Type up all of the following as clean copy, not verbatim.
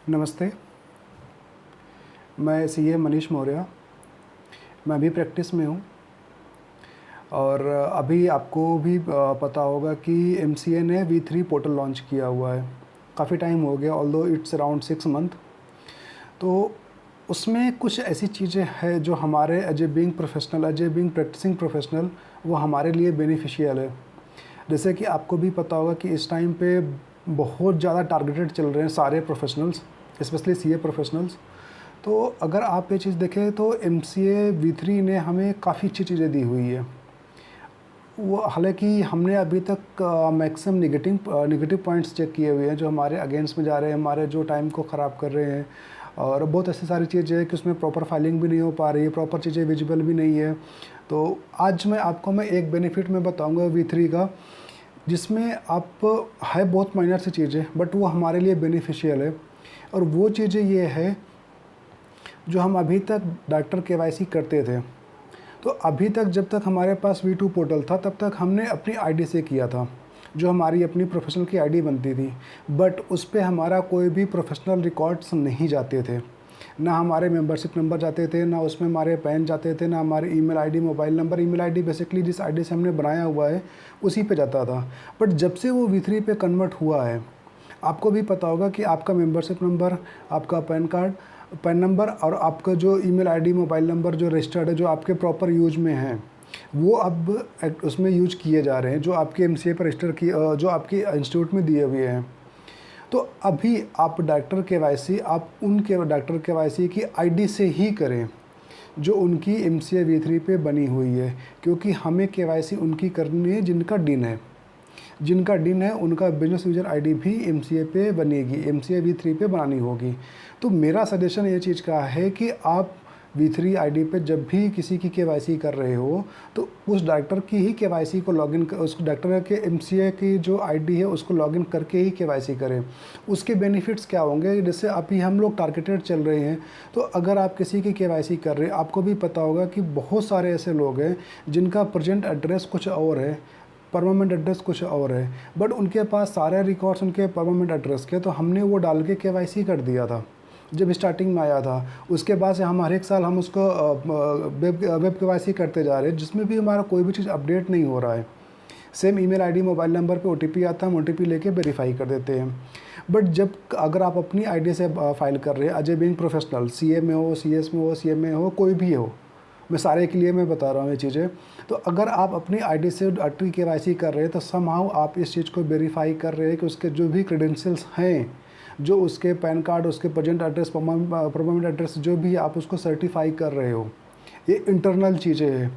नमस्ते, मैं सीए मनीष मौर्य। मैं अभी प्रैक्टिस में हूँ और अभी आपको भी पता होगा कि एमसीए ने V3 पोर्टल लॉन्च किया हुआ है। काफ़ी टाइम हो गया, ऑल्दो इट्स अराउंड 6 मंथ। तो उसमें कुछ ऐसी चीज़ें हैं जो हमारे as a being professional, as a being practising professional, वो हमारे लिए बेनिफिशियल है। जैसे कि आपको भी पता होगा कि इस टाइम पे बहुत ज़्यादा टारगेटेड चल रहे हैं सारे प्रोफेशनल्स, स्पेशली सीए प्रोफेशनल्स। तो अगर आप ये चीज़ देखें तो एमसीए V3 ने हमें काफ़ी अच्छी चीज़ें दी हुई है। वो हालांकि हमने अभी तक मैक्सिमम नेगेटिव पॉइंट्स चेक किए हुए हैं जो हमारे अगेंस्ट में जा रहे हैं, हमारे जो टाइम को ख़राब कर रहे हैं। और बहुत ऐसी सारी चीज़ें हैं कि उसमें प्रॉपर फाइलिंग भी नहीं हो पा रही है, प्रॉपर चीज़ें विजिबल भी नहीं है। तो आज मैं एक बेनिफिट में बताऊंगा V3 का, जिसमें आप है बहुत माइनर सी चीज़ें बट वो हमारे लिए बेनिफिशियल है। और वो चीज़ें ये है जो हम अभी तक डॉक्टर केवाईसी करते थे। तो अभी तक जब तक हमारे पास V2 पोर्टल था तब तक हमने अपनी आईडी से किया था, जो हमारी अपनी प्रोफेशनल की आईडी बनती थी। बट उस पे हमारा कोई भी प्रोफेशनल रिकॉर्ड्स नहीं जाते थे, ना हमारे मेंबरशिप नंबर जाते थे, ना उसमें हमारे पैन जाते थे, ना हमारे email ID, mobile number. Email ID basically जिस आईडी से हमने बनाया हुआ है उसी पे जाता था। बट जब से वो V3 पे कन्वर्ट हुआ है, आपको भी पता होगा कि आपका मेंबरशिप नंबर, आपका पैन नंबर और आपका जो ईमेल आईडी, मोबाइल नंबर जो रजिस्टर्ड है, जो आपके प्रॉपर यूज में हैं, वो अब उसमें यूज किए जा रहे हैं, जो आपके एमसीए पर रजिस्टर किए, जो आपके इंस्टीट्यूट में दिए हुए हैं। तो अभी आप डॉक्टर केवाईसी आप उनके डॉक्टर केवाईसी की आईडी से ही करें जो उनकी एमसीए V3 पे बनी हुई है, क्योंकि हमें केवाईसी उनकी करनी है जिनका डिन है उनका बिजनेस यूजर आईडी भी एमसीए पे बनेगी, एमसीए V3 पे बनानी होगी। तो मेरा सजेशन ये चीज़ का है कि आप V3 आईडी पे जब भी किसी की केवाईसी कर रहे हो तो उस डॉक्टर की ही केवाईसी को लॉगिन कर, उस डॉक्टर के एमसीए की जो आईडी है उसको लॉगिन करके ही केवाईसी करें। उसके बेनिफिट्स क्या होंगे, जैसे अभी हम लोग टारगेटेड चल रहे हैं, तो अगर आप किसी की केवाईसी कर रहे हैं, आपको भी पता होगा कि बहुत सारे ऐसे लोग हैं जिनका प्रेजेंट एड्रेस कुछ और है, परमानेंट एड्रेस कुछ और है, बट उनके पास सारे रिकॉर्ड्स उनके परमानेंट एड्रेस के। तो हमने वो डाल के केवाईसी कर दिया था जब स्टार्टिंग में आया था। उसके बाद से हम हर एक साल हम उसको वेब केवाईसी करते जा रहे हैं, जिसमें भी हमारा कोई भी चीज़ अपडेट नहीं हो रहा है। Same email ID, mobile number पे ओटीपी आता है, हम ओटीपी लेके वेरीफाई कर देते हैं। बट जब अगर आप अपनी आईडी से फाइल कर रहे हैं, as a being professional, CA में हो, सीएस में हो, सीएम में हो, कोई भी हो, मैं सारे के लिए मैं बता रहा हूँ ये चीज़ें। तो अगर आप अपनी आईडी से डॉक्टर केवाईसी कर रहे हैं तो समहाउ आप इस चीज़ को वेरीफाई कर रहे हैं कि उसके जो भी क्रेडेंशियल्स हैं, जो उसके पैन कार्ड, उसके प्रेजेंट एड्रेस, परमानेंट एड्रेस, जो भी आप उसको सर्टिफाई कर रहे हो, ये इंटरनल चीज़ें हैं।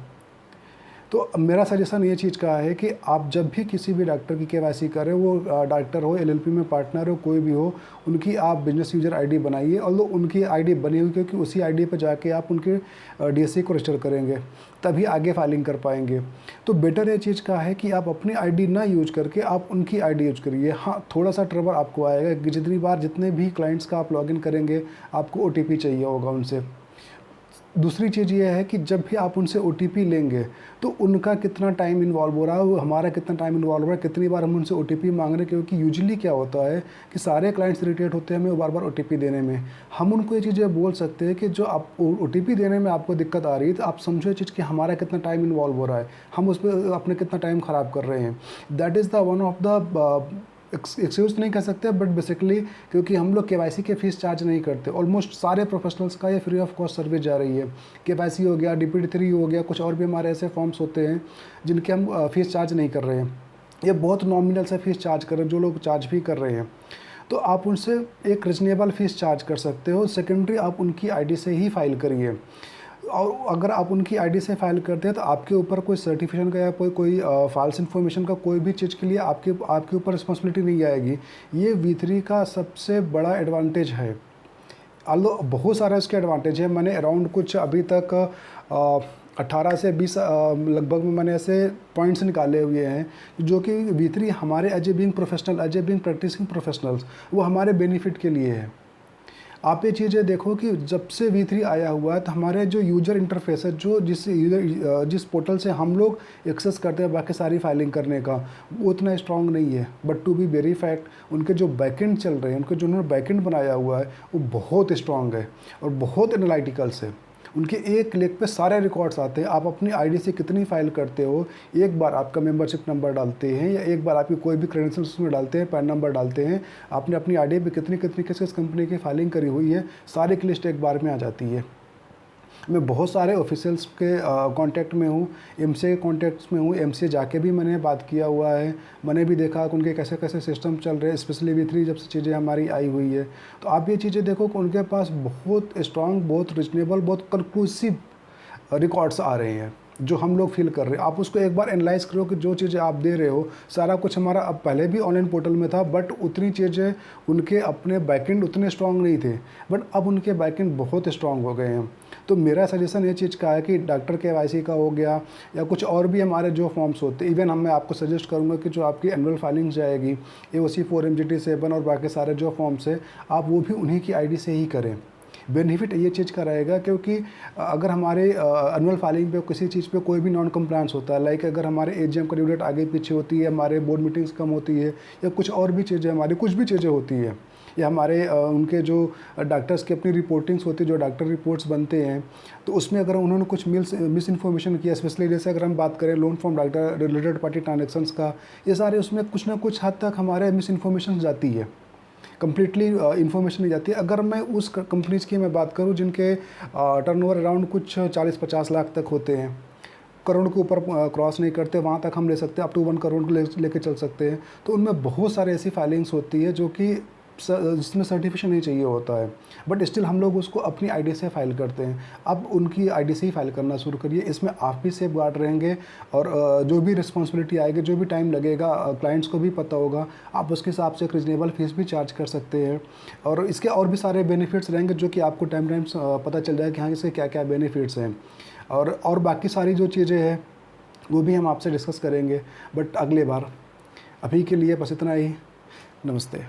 तो मेरा सजेशन ये चीज़ का है कि आप जब भी किसी भी डॉक्टर की केवाईसी करें, वो डॉक्टर हो, एलएलपी में पार्टनर हो, कोई भी हो, उनकी आप बिजनेस यूजर आईडी बनाइए। और उनकी आईडी बनी हुई, क्योंकि उसी आईडी पर जाके आप उनके डीएससी को रजिस्टर करेंगे, तभी आगे फाइलिंग कर पाएंगे। तो बेटर ये चीज़ का है कि आप अपनी आईडी ना यूज करके आप उनकी आईडी यूज करिए। हाँ, थोड़ा सा ट्रबल आपको आएगा कि जितने भी क्लाइंट्स का आप लॉगिन करेंगे आपको ओटीपी चाहिए होगा उनसे। दूसरी चीज़ ये है कि जब भी आप उनसे ओटीपी लेंगे तो उनका कितना टाइम इन्वॉल्व हो रहा है, हमारा कितना टाइम इन्वॉल्व हो रहा है, कितनी बार हम उनसे ओटीपी मांग रहे हैं। क्योंकि यूजुअली क्या होता है कि सारे क्लाइंट्स इरिटेट होते हैं हमें बार बार ओटीपी देने में। हम उनको ये चीज़ें बोल सकते हैं कि जो आप ओटीपी देने में आपको दिक्कत आ रही है, तो आप समझो ये चीज़ कि हमारा कितना टाइम इन्वॉल्व हो रहा है, हम उस पर अपने कितना टाइम ख़राब कर रहे हैं। That is the one of the excuse नहीं कह सकते, बट बेसिकली क्योंकि हम लोग केवाईसी के फीस चार्ज नहीं करते। ऑलमोस्ट सारे प्रोफेशनल्स का ये फ्री ऑफ कॉस्ट सर्विस जा रही है। केवाईसी हो गया, DPD3 हो गया, कुछ और भी हमारे ऐसे फॉर्म्स होते हैं जिनके हम फीस चार्ज नहीं कर रहे हैं। ये बहुत नॉमिनल से फीस चार्ज कर रहे हैं, जो लोग चार्ज भी कर रहे हैं। तो आप उनसे एक रिजनेबल फीस चार्ज कर सकते हो। सेकेंडरी, आप उनकी आईडी से ही फाइल करिए। और अगर आप उनकी आईडी से फाइल करते हैं तो आपके ऊपर कोई सर्टिफिकेशन का या कोई फॉल्स इन्फॉर्मेशन का कोई भी चीज़ के लिए आपके ऊपर रिस्पॉन्सिबिलिटी नहीं आएगी। ये V3 का सबसे बड़ा एडवांटेज है। आलो बहुत सारा इसके एडवांटेज है। मैंने अराउंड कुछ अभी तक 18 से 20 लगभग में मैंने ऐसे पॉइंट्स निकाले हुए हैं जो कि V3 हमारे as a being professional, as a being practising professionals, वो हमारे बेनिफिट के लिए है। आप ये चीज़ें देखो कि जब से V3 आया हुआ है तो हमारे जो यूज़र इंटरफेस है, जो जिस पोर्टल से हम लोग एक्सेस करते हैं बाकी सारी फाइलिंग करने का, वो उतना स्ट्रांग नहीं है। But to be very fact उनके जो बैकएंड चल रहे हैं, उनके जो उन्होंने बैकएंड बनाया हुआ है वो बहुत स्ट्रांग है और बहुत एनालिटिकल्स है। उनके एक क्लिक पे सारे रिकॉर्ड्स आते हैं। आप अपनी आईडी से कितनी फाइल करते हो, एक बार आपका मेंबरशिप नंबर डालते हैं या एक बार आपकी कोई भी क्रेडेंशियल्स उसमें डालते हैं, पैन नंबर डालते हैं, आपने अपनी आईडी पे कितनी कितनी किस किस कंपनी की फाइलिंग करी हुई है, सारी की लिस्ट एक बार में आ जाती है। मैं बहुत सारे ऑफिशियल्स के कांटेक्ट में हूँ, एमसीए के कांटेक्ट्स में हूँ। एमसीए जाके भी मैंने बात किया हुआ है, मैंने भी देखा कि उनके कैसे कैसे सिस्टम चल रहे हैं, स्पेशली V3 जब से चीज़ें हमारी आई हुई है। तो आप ये चीज़ें देखो कि उनके पास बहुत स्ट्रांग, बहुत रीजनेबल, बहुत कंक्लूसिव रिकॉर्ड्स आ रहे हैं जो हम लोग फील कर रहे हैं। आप उसको एक बार एनालाइज करो कि जो चीज़ें आप दे रहे हो सारा कुछ हमारा अब पहले भी ऑनलाइन पोर्टल में था, बट उतनी चीज़ें उनके अपने बैकएंड उतने स्ट्रांग नहीं थे, बट अब उनके बैकएंड बहुत स्ट्रांग हो गए हैं। तो मेरा सजेशन ये चीज़ का है कि डॉक्टर KYC का हो गया या कुछ और भी हमारे जो फॉर्म्स होते हैं, इवन मैं आपको सजेस्ट करूँगा कि जो आपकी एनुअल फाइलिंग जाएगी AOC 4 MGT 7 और बाकी सारे जो फॉर्म्स है, आप वो भी उन्हीं की आईडी से ही करें। बेनिफिट ये चीज़ का रहेगा क्योंकि अगर हमारे एनुअल फाइलिंग पे किसी चीज़ पे कोई भी नॉन कंप्लायंस होता है, लाइक अगर हमारे AGM का ड्यू डेट आगे पीछे होती है, हमारे बोर्ड मीटिंग्स कम होती है या कुछ और भी चीज़ें, हमारी कुछ भी चीज़ें होती है, या हमारे उनके जो डॉक्टर्स की अपनी रिपोर्टिंग्स होती है, जो डॉक्टर रिपोर्ट्स बनते हैं, तो उसमें अगर उन्होंने कुछ मिस इन्फॉर्मेशन किया, स्पेशली जैसे अगर हम बात करें loan from doctor related party transactions का, ये सारे उसमें कुछ ना कुछ हद तक हमारे मिस इन्फॉर्मेशन जाती है, कम्प्लीटली इन्फॉर्मेशन नहीं जाती है। अगर मैं उस कंपनीज़ की मैं बात करूँ जिनके टर्नओवर अराउंड कुछ 40-50 लाख तक होते हैं, करोड़ के ऊपर क्रॉस नहीं करते, वहाँ तक हम ले सकते हैं, अप टू 1 करोड़ लेके चल सकते हैं। तो उनमें बहुत सारे ऐसी फाइलिंग्स होती है जो कि जिसमें सर्टिफिकेशन नहीं चाहिए होता है, बट स्टिल हम लोग उसको अपनी आईडी से फाइल करते हैं। अब उनकी आईडी से ही फाइल करना शुरू करिए, इसमें आप भी सेफ गार्ड रहेंगे और जो भी रिस्पॉन्सिबिलिटी आएगी, जो भी टाइम लगेगा, क्लाइंट्स को भी पता होगा, आप उसके हिसाब से एक रिजनेबल फीस भी चार्ज कर सकते हैं। और इसके और भी सारे बेनिफिट्स रहेंगे जो कि आपको टाइम पता चल जाएगा कि हाँ इसके क्या क्या बेनिफिट्स हैं। और बाकी सारी जो चीज़ें हैं वो भी हम आपसे डिस्कस करेंगे, बट अगले बार। अभी के लिए बस इतना ही। नमस्ते।